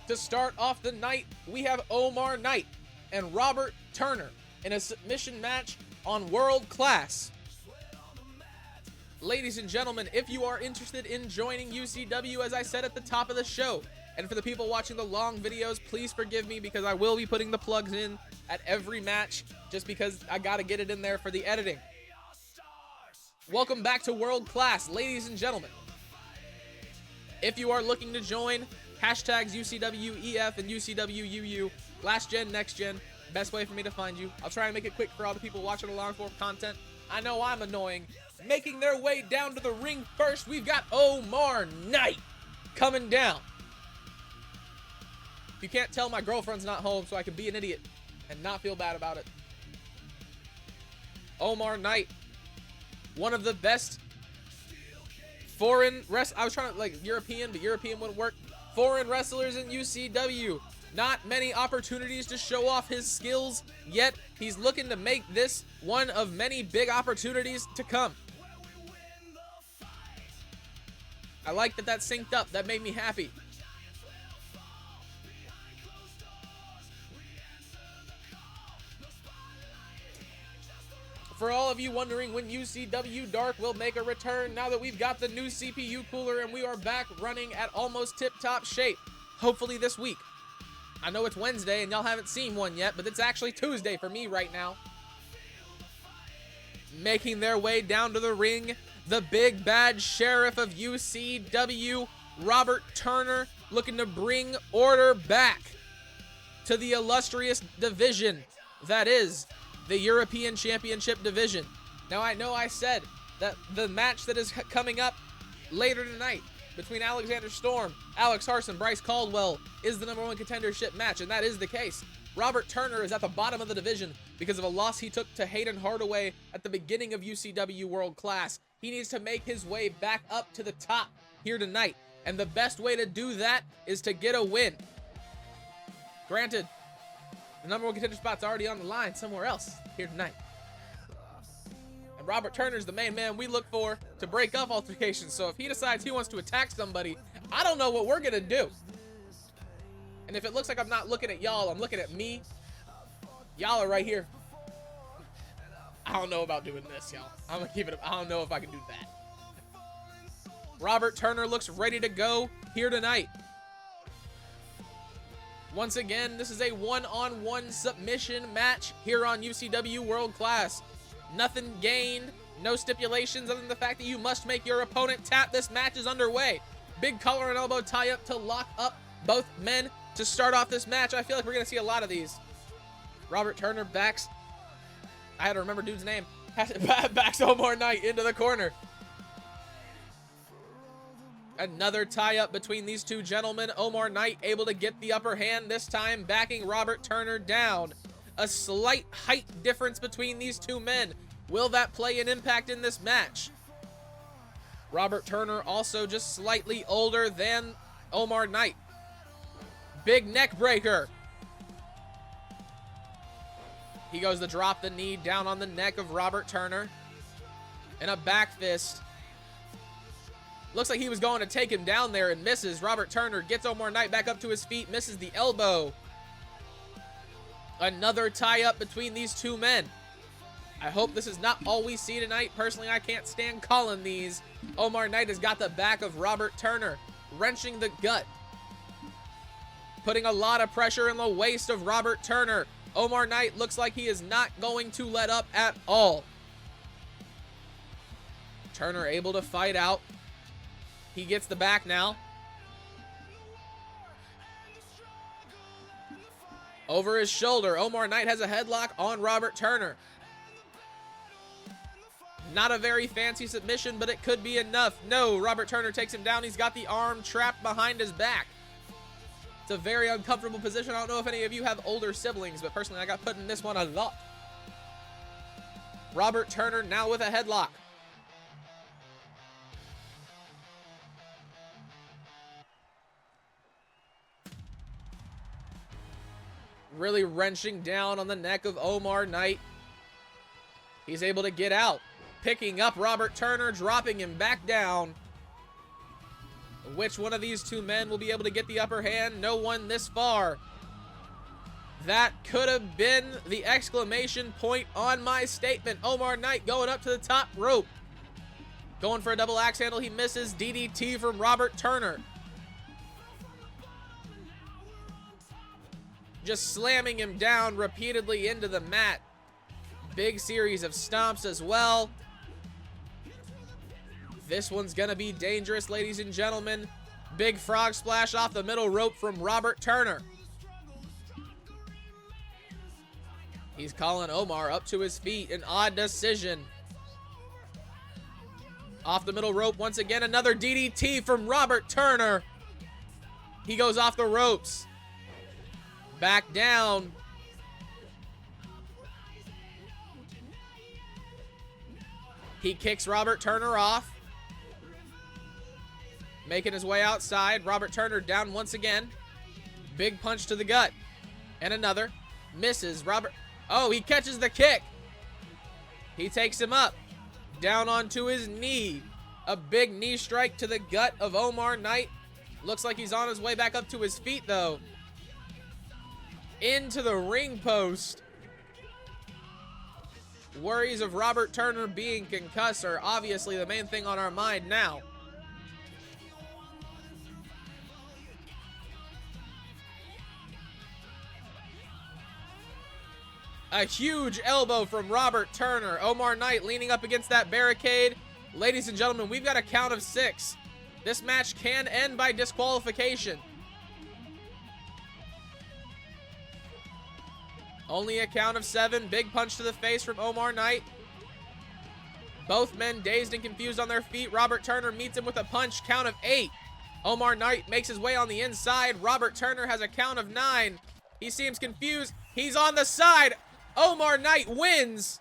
To start off the night, we have Omar Knight and Robert Turner in a submission match on World Class. Ladies and gentlemen, if you are interested in joining UCW, as I said at the top of the show, and for the people watching the long videos, please forgive me because I will be putting the plugs in at every match just because I gotta get it in there for the editing. Welcome back to World Class, ladies and gentlemen. If you are looking to join, hashtags UCWEF and UCWUU, last gen, next gen, best way for me to find you. I'll try and make it quick for all the people watching the long form content. I know I'm annoying. Making their way down to the ring first, we've got Omar Knight coming down. If you can't tell, my girlfriend's not home, so I can be an idiot and not feel bad about it. Omar Knight, one of the best foreign I was trying to like European, but European wouldn't work. Foreign wrestlers in UCW. Not many opportunities to show off his skills, yet he's looking to make this one of many big opportunities to come. I like that synced up. That made me happy. For all of you wondering when UCW Dark will make a return, now that we've got the new CPU cooler and we are back running at almost tip-top shape, hopefully this week. I know it's Wednesday and y'all haven't seen one yet, but it's actually Tuesday for me right now. Making their way down to the ring, the big bad sheriff of UCW, Robert Turner, looking to bring order back to the illustrious division that is the European Championship division. Now, I know I said that the match that is coming up later tonight between Alexander Storm, Alex Harson, Bryce Caldwell is the #1 contendership match, and that is the case. Robert Turner is at the bottom of the division because of a loss he took to Hayden Hardaway at the beginning of UCW World Class. He needs to make his way back up to the top here tonight, and the best way to do that is to get a win. Granted, the #1 contender spot's already on the line somewhere else here tonight. And Robert Turner's the main man we look for to break up altercations, so if he decides he wants to attack somebody, I don't know what we're gonna do. And if it looks like I'm not looking at y'all, I'm looking at me. Y'all are right here. I don't know about doing this, y'all. I'm gonna keep it up. I don't know if I can do that. Robert Turner looks ready to go here tonight. Once again, this is a one-on-one submission match here on UCW World Class. Nothing gained, no stipulations other than the fact that you must make your opponent tap. This match is underway. Big collar and elbow tie-up to lock up both men to start off this match. I feel like we're going to see a lot of these. Robert Turner backs, I had to remember dude's name, backs Omar Knight into the corner. Another tie-up between these two gentlemen. Omar Knight able to get the upper hand this time, backing Robert Turner down. A slight height difference between these two men. Will that play an impact in this match? Robert Turner also just slightly older than Omar Knight. Big neck breaker. He goes to drop the knee down on the neck of Robert Turner. And a back fist. Looks like he was going to take him down there and misses. Robert Turner gets Omar Knight back up to his feet, misses the elbow. Another tie-up between these two men. I hope this is not all we see tonight. Personally, I can't stand calling these. Omar Knight has got the back of Robert Turner, wrenching the gut. Putting a lot of pressure in the waist of Robert Turner. Omar Knight looks like he is not going to let up at all. Turner able to fight out. He gets the back now. Over his shoulder, Omar Knight has a headlock on Robert Turner. Not a very fancy submission, but it could be enough. No, Robert Turner takes him down. He's got the arm trapped behind his back. It's a very uncomfortable position. I don't know if any of you have older siblings, but personally, I got put in this one a lot. Robert Turner now with a headlock. Really wrenching down on the neck of Omar Knight. He's able to get out. Picking up Robert Turner, dropping him back down. Which one of these two men will be able to get the upper hand? No one this far. That could have been the exclamation point on my statement. Omar Knight going up to the top rope. Going for a double axe handle. He misses. DDT from Robert Turner. Just slamming him down repeatedly into the mat. Big series of stomps as well. This one's gonna be dangerous, ladies and gentlemen. Big frog splash off the middle rope from Robert Turner. He's calling Omar up to his feet. An odd decision. Off the middle rope once again. Another DDT from Robert Turner. He goes off the ropes. Back down. He kicks Robert Turner off. Making his way outside. Robert Turner down once again. Big punch to the gut. And another. Misses. Oh, he catches the kick. He takes him up. Down onto his knee. A big knee strike to the gut of Omar Knight. Looks like he's on his way back up to his feet, though. Into the ring post. Worries of Robert Turner being concussed are obviously the main thing on our mind now. A huge elbow from Robert Turner. Omar Knight leaning up against that barricade. Ladies and gentlemen, we've got a count of 6. This match can end by disqualification. Only a count of 7. Big punch to the face from Omar Knight. Both men dazed and confused on their feet. Robert Turner meets him with a punch. Count of 8. Omar Knight makes his way on the inside. Robert Turner has a count of 9. He seems confused. He's on the side. Omar Knight wins.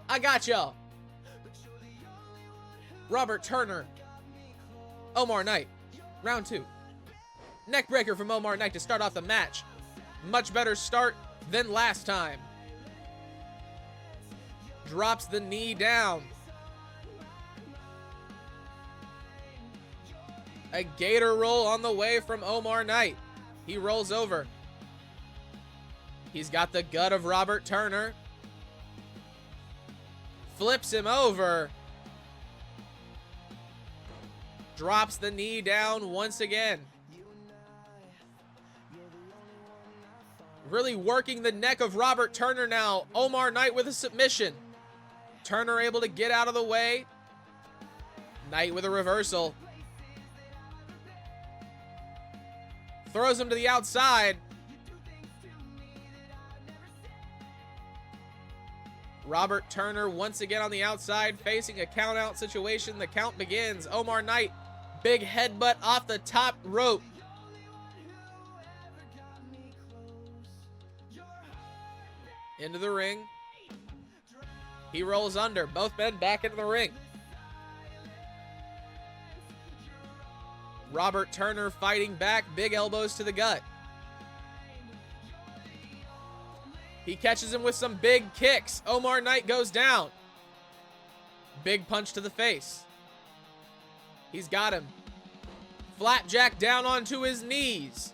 I got y'all. Robert Turner. Omar Knight. Round 2. Neckbreaker from Omar Knight to start off the match. Much better start than last time. Drops the knee down. A gator roll on the way from Omar Knight. He rolls over. He's got the gut of Robert Turner. Flips him over. Drops the knee down once again. Really working the neck of Robert Turner now. Omar Knight with a submission. Turner able to get out of the way. Knight with a reversal. Throws him to the outside. Robert Turner once again on the outside facing a count out situation. The count begins. Omar Knight, big headbutt off the top rope. Into the ring. He rolls under. Both men back into the ring. Robert Turner fighting back. Big elbows to the gut. He catches him with some big kicks. Omar Knight goes down. Big punch to the face. He's got him. Flapjack down onto his knees.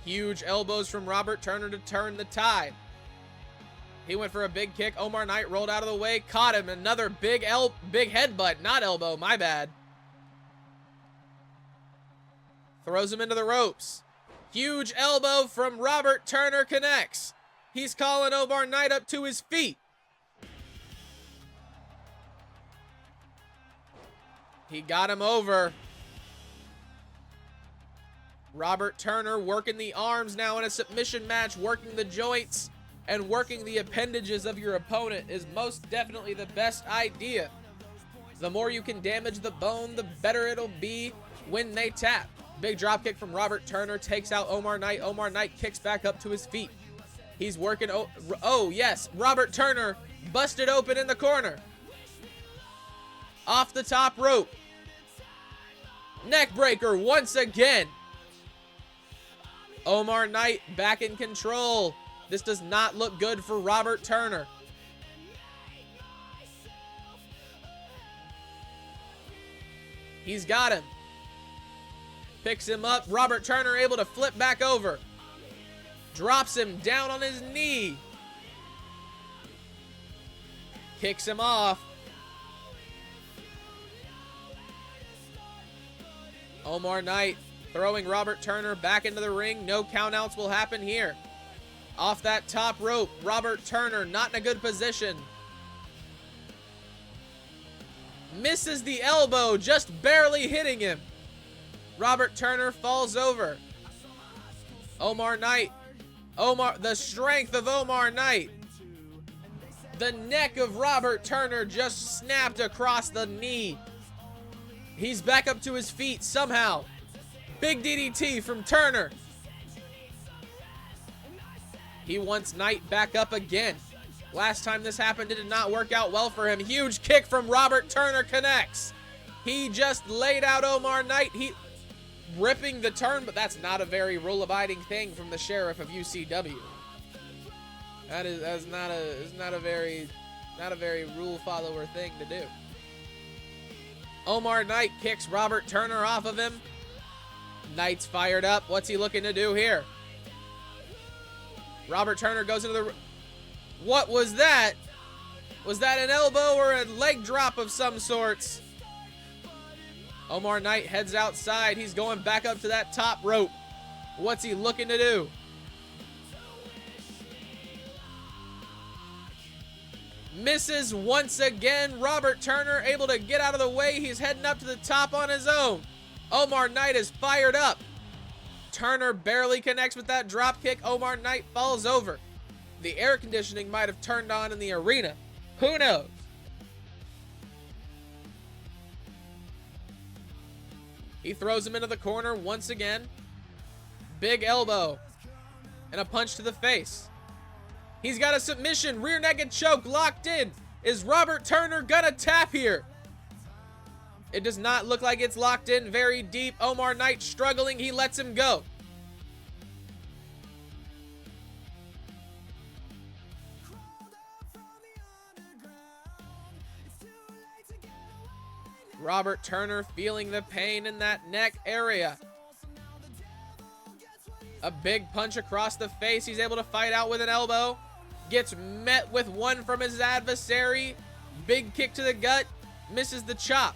Huge elbows from Robert Turner to turn the tide. He went for a big kick. Omar Knight rolled out of the way. Caught him. Another big headbutt. Not elbow. My bad. Throws him into the ropes. Huge elbow from Robert Turner connects. He's calling Omar Knight up to his feet. He got him over. Robert Turner working the arms now in a submission match, working the joints and working the appendages of your opponent is most definitely the best idea. The more you can damage the bone, the better it'll be when they tap. Big dropkick from Robert Turner takes out Omar Knight. Omar Knight kicks back up to his feet. He's working. Oh, yes. Robert Turner busted open in the corner. Off the top rope. Neckbreaker once again. Omar Knight back in control. This does not look good for Robert Turner. He's got him. Picks him up. Robert Turner able to flip back over. Drops him down on his knee. Kicks him off. Omar Knight throwing Robert Turner back into the ring. No countouts will happen here. Off that top rope, Robert Turner not in a good position. Misses the elbow, just barely hitting him. Robert Turner falls over. Omar Knight. The strength of Omar Knight. The neck of Robert Turner just snapped across the knee. He's back up to his feet somehow. Big DDT from Turner. He wants Knight back up again. Last time this happened, it did not work out well for him. Huge kick from Robert Turner connects. He just laid out Omar Knight. He ripping the turn, but that's not a very rule-abiding thing from the Sheriff of UCW. That's not a very rule follower thing to do. Omar Knight kicks Robert Turner off of him. Knight's fired up. What's he looking to do here? Robert Turner goes into the... What was that? Was that an elbow or a leg drop of some sorts? Omar Knight heads outside. He's going back up to that top rope. What's he looking to do? Misses once again. Robert Turner able to get out of the way. He's heading up to the top on his own. Omar Knight is fired up. Turner barely connects with that drop kick. Omar Knight falls over. The air conditioning might have turned on in the arena. Who knows? He throws him into the corner once again. Big elbow. And a punch to the face. He's got a submission. Rear naked choke locked in. Is Robert Turner gonna tap here? It does not look like it's locked in very deep. Omar Knight struggling. He lets him go. Robert Turner feeling the pain in that neck area. A big punch across the face. He's able to fight out with an elbow. Gets met with one from his adversary. Big kick to the gut. Misses the chop.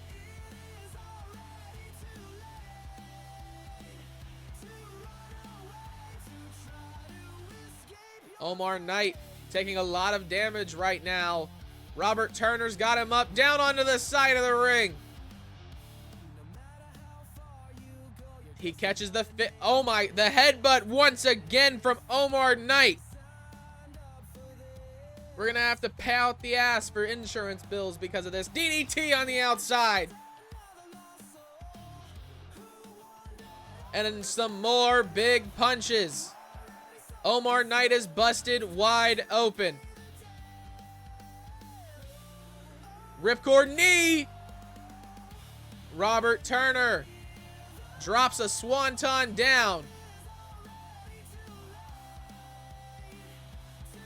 Omar Knight taking a lot of damage right now. Robert Turner's got him up, down onto the side of the ring. He catches the the headbutt once again from Omar Knight. We're gonna have to pay out the ass for insurance bills because of this. DDT on the outside. And then some more big punches. Omar Knight is busted wide open. Ripcord knee. Robert Turner drops a swanton down.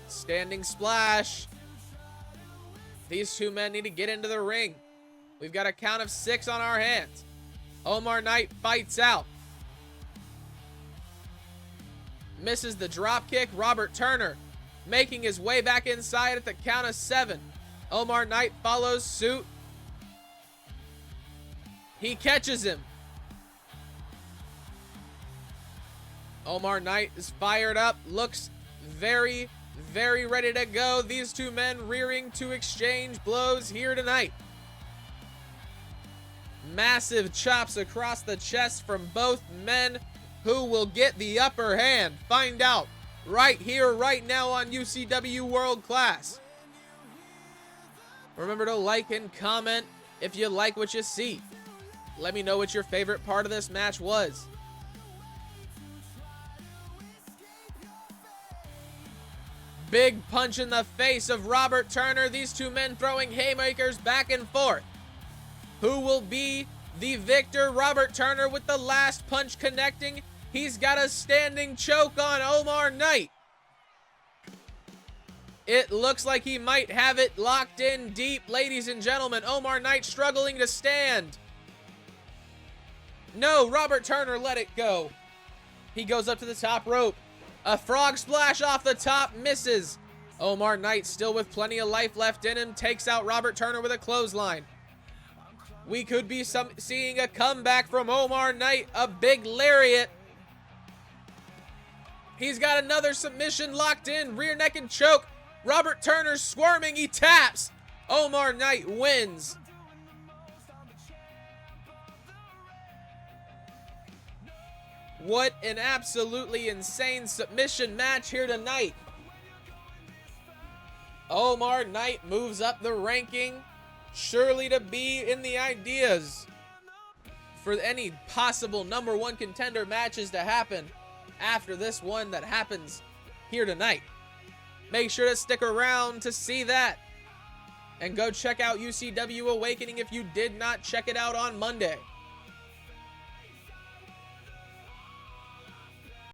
Standing splash. These two men need to get into the ring. We've got a count of 6 on our hands. Omar Knight fights out. Misses the drop kick. Robert Turner making his way back inside at the count of 7. Omar Knight follows suit. He catches him. Omar Knight is fired up. Looks very, very ready to go. These two men rearing to exchange blows here tonight. Massive chops across the chest from both men. Who will get the upper hand? Find out right here, right now on UCW World Class. Remember to like and comment if you like what you see. Let me know what your favorite part of this match was. Big punch in the face of Robert Turner. These two men throwing haymakers back and forth. Who will be the victor? Robert Turner with the last punch connecting. He's got a standing choke on Omar Knight. It looks like he might have it locked in deep, ladies and gentlemen. Omar Knight struggling to stand. No, Robert Turner let it go. He goes up to the top rope. A frog splash off the top, misses. Omar Knight, still with plenty of life left in him, takes out Robert Turner with a clothesline. We could be seeing a comeback from Omar Knight, a big lariat. He's got another submission locked in, rear naked choke. Robert Turner squirming, he taps. Omar Knight wins. What an absolutely insane submission match here tonight. Omar Knight moves up the ranking, surely to be in the ideas for any possible #1 contender matches to happen after this one that happens here tonight. Make sure to stick around to see that. And go check out UCW Awakening if you did not check it out on Monday.